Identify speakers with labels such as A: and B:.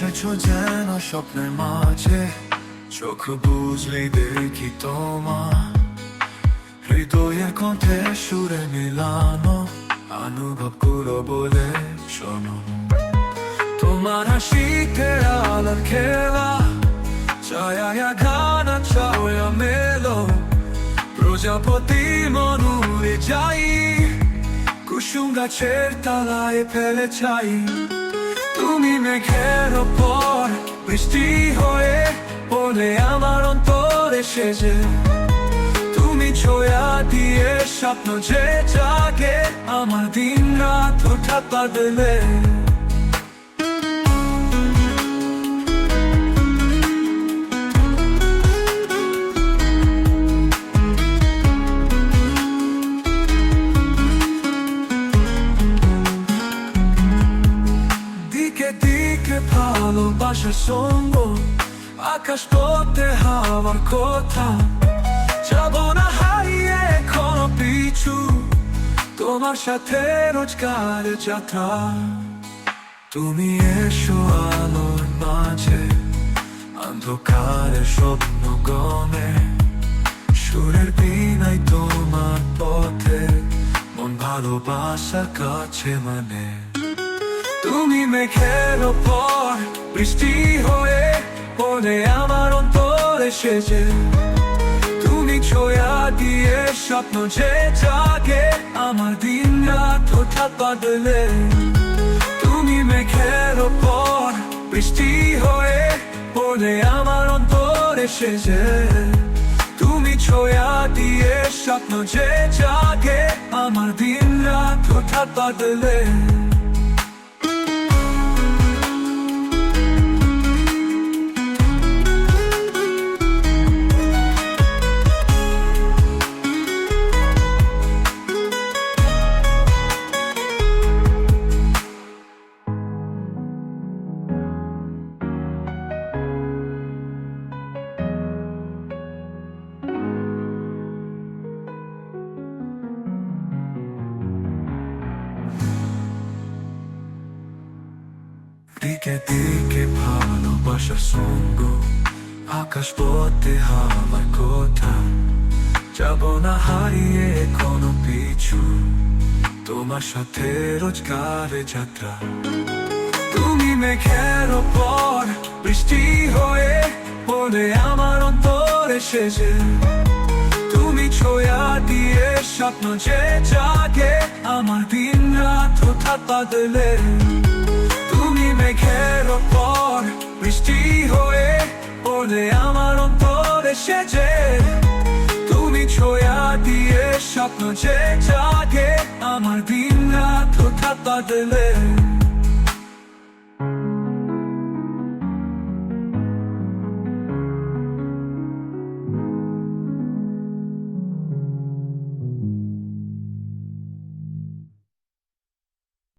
A: এসেছো যেন স্বপ্নের মাঝে, চোখ বুঝলেই দেখি তোমার হৃদয়ের কণ্ঠে সুরে মিলানো, অনুভব করো বলে শোনো। তোমার হাসিতে আলোর খেলা, ছায়া গানা ছায়া মেলো, প্রজাপতি মন উড়ে যাই, কুসুম গাছের তলায় ফেলে ছাই। তুমি মেঘের ওপর বৃষ্টি হয়ে পড়ে আমার অন্তরে সেজে, তুমি ছোঁয়া দিয়ে স্বপ্ন যে জাগে, আমার দিন রাত হঠাৎ বদলে। দিকে ভালোবাসার সঙ্গ, আকাশ পথে হাওয়ার কথা, যাব না হারিয়ে কোনো পিছু, তোমার সাথে রোজকার যাত্রা। তুমি এসো আলোর মাঝে, অন্ধকারের স্বপ্ন গমে, সুরের বিনাই তোমার পথে, মন ভালোবাসার কাছে মানে। তুমি মেঘের ওপর বৃষ্টি হয়ে পড়ে আমার অন্তরে সেজে, তুমি ছোঁয়া দিয়ে স্বপ্ন যে জাগে, আমার দিন রাত হঠাৎ বদলে। তুমি মেঘের ওপর বৃষ্টি হয়ে পড়ে আমার অন্তরে সেজে, তুমি ছোঁয়া দিয়ে স্বপ্ন যে জাগে, আমার দিন রাত হঠাৎ বদলে। দিকে দিকে ভালোবাসার সঙ্গ, আকাশ পথে হাওয়ার কথা, যাব না হারিয়ে কোনো পিছু, তোমার সাথে রোজকারে যাত্রা। তুমি মেঘের ওপর বৃষ্টি হয়ে পড়ে আমার অন্তরে সেজে, তুমি ছোঁয়া দিয়ে স্বপ্ন যে জাগে, আমার দিন রাত হঠাৎ বদলে। তুমি মেঘের ওপর বৃষ্টি হয়ে পড়ে আমার অন্তরে সেজে, তুমি ছোঁয়া দিয়ে স্বপ্ন যে জাগে, আমার দিন রাত হঠাৎ বদলে।